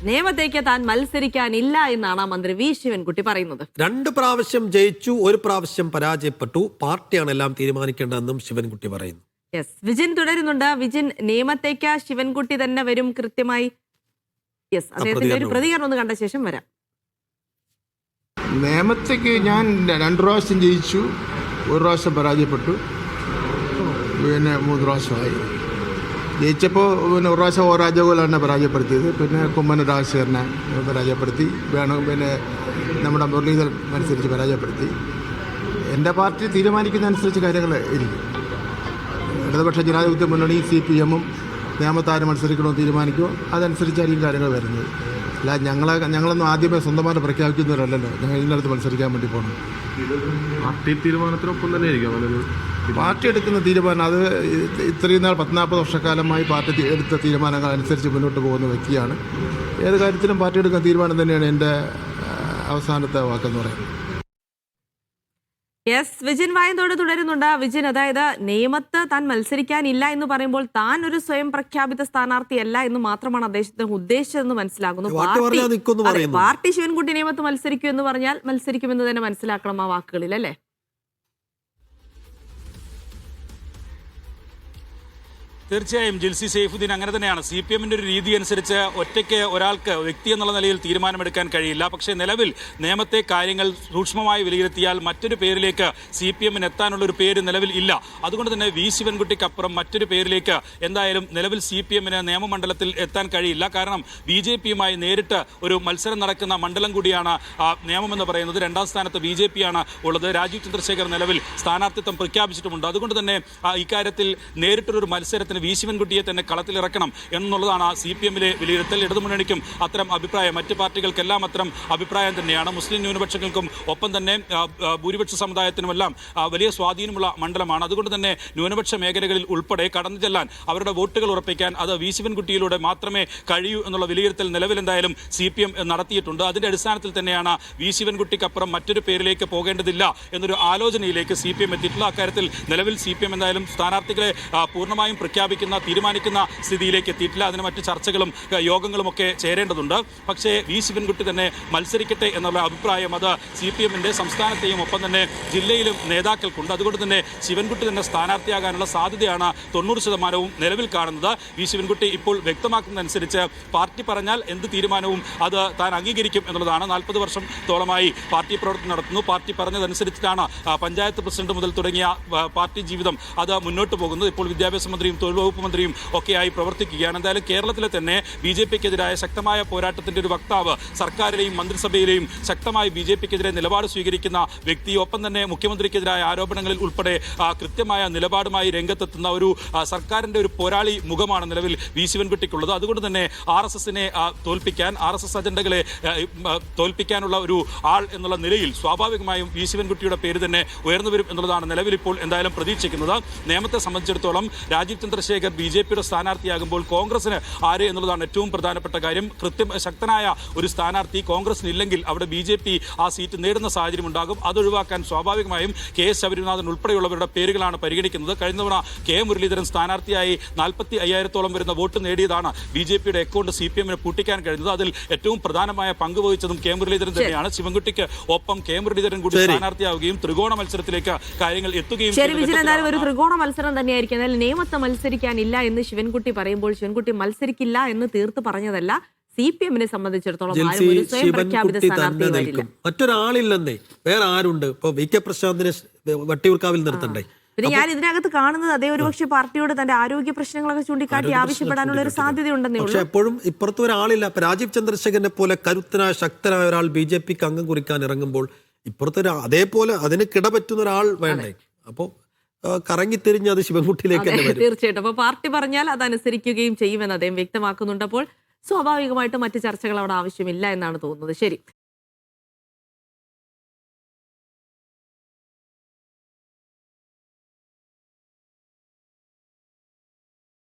നേമത്തേക്ക് താൻ മത്സരിക്കാനില്ല എന്നാണ് മന്ത്രി വി ശിവൻകുട്ടി പറയുന്നത്. 2 പ്രാവശ്യം ജയിച്ചു, 1 പ്രാവശ്യം പരാജയപ്പെട്ടു. പാർട്ടിയാണ് എല്ലാം തീരുമാനിക്കേണ്ടതെന്നും ശിവൻകുട്ടി പറയുന്നു. യെസ്, വിജിൻ തുടരുന്നുണ്ട്. വിജിൻ, നേമത്തേക്ക് ശിവൻകുട്ടി തന്നെ വരും കൃത്യമായി. യെസ്, അദ്ദേഹത്തിന്റെ ഒരു പ്രതികരണം ഒന്ന് കണ്ട ശേഷം വരാം. നേമത്തേക്ക് ഞാൻ 2 പ്രാവശ്യം ജയിച്ചു, 1 പ്രാവശ്യം പരാജയപ്പെട്ടു, പിന്നെ 3 പ്രാവശ്യമായി. ജയിച്ചപ്പോൾ പിന്നെ 1 പ്രാവശ്യം രാജഗോപാലിനെ പരാജയപ്പെടുത്തിയത്, പിന്നെ കുമ്മന രാജശേഖരനെ പരാജയപ്പെടുത്തി, പിന്നെ നമ്മുടെ മുരളീധരൻ അനുസരിച്ച് പരാജയപ്പെടുത്തി. എൻ്റെ പാർട്ടി തീരുമാനിക്കുന്നതനുസരിച്ച് കാര്യങ്ങൾ ഇരിക്കും. ഇടതുപക്ഷ ജനാധിപത്യ മുന്നണി CPM-ഉം നേമത്താര് മത്സരിക്കണമെന്ന് തീരുമാനിക്കുമോ അതനുസരിച്ചായിരിക്കും കാര്യങ്ങൾ വരുന്നത്. അല്ല, ഞങ്ങളൊന്നും ആദ്യമേ സ്വന്തമായിട്ട് പ്രഖ്യാപിക്കുന്നവരല്ലല്ലോ ഞങ്ങൾ ഇതിനകത്ത് മത്സരിക്കാൻ വേണ്ടി പോകണം. പാർട്ടി തീരുമാനത്തിനൊപ്പം തന്നെ ആയിരിക്കും പാർട്ടി എടുക്കുന്ന തീരുമാനം. അത് ഇത്രയും നാൾ 40 വർഷക്കാലമായി പാർട്ടി എടുത്ത തീരുമാനങ്ങൾ അനുസരിച്ച് മുന്നോട്ട് പോകുന്ന വ്യക്തിയാണ്. ഏത് കാര്യത്തിലും പാർട്ടി എടുക്കുന്ന തീരുമാനം തന്നെയാണ് എൻ്റെ അവസാനത്തെ വാക്കെന്ന് പറയുന്നത്. യെസ്, വിജിൻ വായന്തോട് തുടരുന്നുണ്ട്. വിജിൻ, അതായത് നേമത്ത് താൻ മത്സരിക്കാനില്ല എന്ന് പറയുമ്പോൾ താൻ ഒരു സ്വയം പ്രഖ്യാപിത സ്ഥാനാർത്ഥിയല്ല എന്ന് മാത്രമാണ് അദ്ദേഹത്തിന് ഉദ്ദേശിച്ചതെന്ന് മനസ്സിലാക്കുന്നു. പാർട്ടി ശിവൻകുട്ടി നേമത്ത് മത്സരിക്കൂ എന്ന് പറഞ്ഞാൽ മത്സരിക്കുമെന്ന് തന്നെ മനസ്സിലാക്കണം ആ വാക്കുകളിൽ, അല്ലേ? തീർച്ചയായും ജിൽസി സൈഫുദ്ദീൻ അങ്ങനെ തന്നെയാണ്. CPM-ന്റെ ഒരു രീതി അനുസരിച്ച് ഒറ്റയ്ക്ക് ഒരാൾക്ക് വ്യക്തി എന്നുള്ള നിലയിൽ തീരുമാനമെടുക്കാൻ കഴിയില്ല. പക്ഷേ നിലവിൽ നേമത്തെ കാര്യങ്ങൾ സൂക്ഷ്മമായി വിലയിരുത്തിയാൽ മറ്റൊരു പേരിലേക്ക് CPM-ന് എത്താനുള്ളൊരു പേര് നിലവിൽ ഇല്ല. അതുകൊണ്ട് തന്നെ വി ശിവൻകുട്ടിക്കപ്പുറം മറ്റൊരു പേരിലേക്ക് എന്തായാലും നിലവിൽ CPM-ന് നിയമമണ്ഡലത്തിൽ എത്താൻ കഴിയില്ല. കാരണം BJP-യുമായി നേരിട്ട് ഒരു മത്സരം നടക്കുന്ന മണ്ഡലം കൂടിയാണ് നിയമമെന്ന് പറയുന്നത്. 2ാം സ്ഥാനത്ത് BJP ആണ് ഉള്ളത്. രാജീവ് ചന്ദ്രശേഖർ നിലവിൽ സ്ഥാനാർത്ഥിത്വം പ്രഖ്യാപിച്ചിട്ടുമുണ്ട്. അതുകൊണ്ട് തന്നെ ഇക്കാര്യത്തിൽ നേരിട്ടൊരു മത്സരത്തിന് വി ശിവൻകുട്ടിയെ തന്നെ കളത്തിലിറക്കണം എന്നുള്ളതാണ് CPM-ലെ വിലയിരുത്തൽ. ഇടതുമുന്നണിക്കും അത്തരം അഭിപ്രായം, മറ്റ് പാർട്ടികൾക്കെല്ലാം അത്തരം അഭിപ്രായം തന്നെയാണ്. മുസ്ലിം ന്യൂനപക്ഷങ്ങൾക്കും ഒപ്പം തന്നെ ഭൂരിപക്ഷ സമുദായത്തിനുമെല്ലാം വലിയ സ്വാധീനമുള്ള മണ്ഡലമാണ്. അതുകൊണ്ട് തന്നെ ന്യൂനപക്ഷ മേഖലകളിൽ ഉൾപ്പെടെ കടന്നു ചെല്ലാൻ, അവരുടെ വോട്ടുകൾ ഉറപ്പിക്കാൻ അത് വി ശിവൻകുട്ടിയിലൂടെ മാത്രമേ കഴിയൂ എന്നുള്ള വിലയിരുത്തൽ നിലവിൽ എന്തായാലും CPM നടത്തിയിട്ടുണ്ട്. അതിന്റെ അടിസ്ഥാനത്തിൽ തന്നെയാണ് വി ശിവൻകുട്ടിക്കപ്പുറം മറ്റൊരു പേരിലേക്ക് പോകേണ്ടതില്ല എന്നൊരു ആലോചനയിലേക്ക് CPM എത്തിയിട്ടുള്ള. അക്കാര്യത്തിൽ നിലവിൽ CPM എന്തായാലും സ്ഥാനാർത്ഥികളെ പൂർണ്ണമായും തീരുമാനിക്കുന്ന സ്ഥിതിയിലേക്ക് എത്തിയിട്ടില്ല. അതിന് മറ്റ് ചർച്ചകളും യോഗങ്ങളും ഒക്കെ ചേരേണ്ടതുണ്ട്. പക്ഷേ വി ശിവൻകുട്ടി തന്നെ മത്സരിക്കട്ടെ എന്നുള്ള അഭിപ്രായം അത് CPM-ന്റെ സംസ്ഥാനത്തെയും ഒപ്പം തന്നെ ജില്ലയിലും നേതാക്കൾക്കുണ്ട്. അതുകൊണ്ട് തന്നെ ശിവൻകുട്ടി തന്നെ സ്ഥാനാർത്ഥിയാകാനുള്ള സാധ്യതയാണ് 90% നിലവിൽ കാണുന്നത്. വി ശിവൻകുട്ടി ഇപ്പോൾ വ്യക്തമാക്കുന്നതനുസരിച്ച് പാർട്ടി പറഞ്ഞാൽ എന്ത് തീരുമാനവും അത് താൻ അംഗീകരിക്കും എന്നുള്ളതാണ്. 40 വർഷത്തോളമായി പാർട്ടി പ്രവർത്തനം നടത്തുന്നു. പാർട്ടി പറഞ്ഞതനുസരിച്ചിട്ടാണ് പഞ്ചായത്ത് പ്രസിഡന്റ് മുതൽ തുടങ്ങിയ പാർട്ടി ജീവിതം അത് മുന്നോട്ട് പോകുന്നത്. ഇപ്പോൾ വിദ്യാഭ്യാസ മന്ത്രിയും തൊഴിൽ വകുപ്പ് മന്ത്രിയും ഒക്കെയായി പ്രവർത്തിക്കുകയാണ്. എന്തായാലും കേരളത്തിലെ തന്നെ BJP-ക്കെതിരായ ശക്തമായ പോരാട്ടത്തിന്റെ ഒരു വക്താവ്, സർക്കാരിലെയും മന്ത്രിസഭയിലെയും ശക്തമായി BJP-ക്കെതിരെ നിലപാട് സ്വീകരിക്കുന്ന വ്യക്തി, ഒപ്പം തന്നെ മുഖ്യമന്ത്രിക്കെതിരായ ആരോപണങ്ങളിൽ ഉൾപ്പെടെ കൃത്യമായ നിലപാടുമായി രംഗത്തെത്തുന്ന ഒരു സർക്കാരിന്റെ ഒരു പോരാളി മുഖമാണ് നിലവിൽ വി ശിവൻകുട്ടിക്കുള്ളത്. അതുകൊണ്ട് തന്നെ RSS-നെ തോൽപ്പിക്കാൻ, RSS അജണ്ടകളെ തോൽപ്പിക്കാനുള്ള ഒരു ആൾ എന്നുള്ള നിലയിൽ സ്വാഭാവികമായും വി ശിവൻകുട്ടിയുടെ പേര് തന്നെ ഉയർന്നു വരും എന്നുള്ളതാണ് നിലവിൽ ഇപ്പോൾ എന്തായാലും പ്രതീക്ഷിക്കുന്നത്. നിയമത്തെ സംബന്ധിച്ചിടത്തോളം രാജീവ് ചന്ദ്രശേഖർ BJP-യുടെ സ്ഥാനാർത്ഥിയാകുമ്പോൾ കോൺഗ്രസിന് ആര് എന്നുള്ളതാണ് ഏറ്റവും പ്രധാനപ്പെട്ട കാര്യം. ശക്തനായ ഒരു സ്ഥാനാർത്ഥി കോൺഗ്രസിന് ഇല്ലെങ്കിൽ അവിടെ BJP ആ സീറ്റ് നേടുന്ന സാഹചര്യം ഉണ്ടാകും. അതൊഴിവാക്കാൻ സ്വാഭാവികമായും KS ശബരിനാഥൻ ഉൾപ്പെടെയുള്ളവരുടെ പേരുകളാണ് പരിഗണിക്കുന്നത്. കഴിഞ്ഞ തവണ K മുരളീധരൻ സ്ഥാനാർത്ഥിയായി 45,000-ഓളം വരുന്ന വോട്ട് നേടിയതാണ് BJP-യുടെ അക്കൗണ്ട് CPM-ന് പൂട്ടിക്കാൻ കഴിഞ്ഞത്. അതിൽ ഏറ്റവും പ്രധാനമായ പങ്ക് വഹിച്ചതും K മുരളീധരൻ തന്നെയാണ്. ശിവൻകുട്ടിക്ക് ഒപ്പം K മുരളീധരൻ കൂടി സ്ഥാനാർത്ഥിയാവുകയും ത്രികോണ മത്സരത്തിലേക്ക് കാര്യങ്ങൾ എത്തുകയും ഒരു ത്രികോണ മത്സരം തന്നെയായിരിക്കും. എന്നാൽ നേമത്ത് മത്സരിക്കാനില്ല എന്ന് ശിവൻകുട്ടി പറയുമ്പോൾ ശിവൻകുട്ടി മത്സരിക്കില്ല എന്ന് തീർത്ത് പറഞ്ഞതല്ല. CPM-നെ സംബന്ധിച്ചിടത്തോളം മറ്റൊരാളില്ലെന്നേ, വേറെ ആരുണ്ട്? ഇപ്പൊ VK പ്രശാന്തിനെ വട്ടിയൂർക്കാവിൽ നിർത്തണ്ടേ? പിന്നെ ഞാൻ ഇതിനകത്ത് കാണുന്നത് അതേ ഒരുപക്ഷെ പാർട്ടിയോട് തന്റെ ആരോഗ്യ പ്രശ്നങ്ങളൊക്കെ ചൂണ്ടിക്കാട്ടി ആവശ്യപ്പെടാനുള്ള ഒരു സാധ്യതയുണ്ടെന്നേ ഉള്ളൂ. പക്ഷെ എപ്പോഴും ഇപ്പുറത്ത് ഒരാളില്ല. രാജീവ് ചന്ദ്രശേഖരനെ പോലെ കരുത്തനായ ശക്തനായ ഒരാൾ BJP-ക്ക് അംഗം കുറിക്കാൻ ഇറങ്ങുമ്പോൾ ഇപ്പുറത്തെ അതേപോലെ അതിന് കിടപറ്റുന്ന ഒരാൾ വേണ്ടേ? അപ്പോൾ കറങ്ങിത്തിരിഞ്ഞ് അത് ശിവൻകുട്ടിയിലേക്ക് തന്നെ വരും. തീർച്ചയായിട്ടും. അപ്പൊ പാർട്ടി പറഞ്ഞാൽ അതനുസരിക്കുകയും ചെയ്യുമെന്ന് അദ്ദേഹം വ്യക്തമാക്കുന്നുണ്ട്. അപ്പോൾ സ്വാഭാവികമായിട്ട് മറ്റു ചർച്ചകൾ അവിടെ ആവശ്യമില്ല എന്നാണ് തോന്നുന്നത്. ശരി.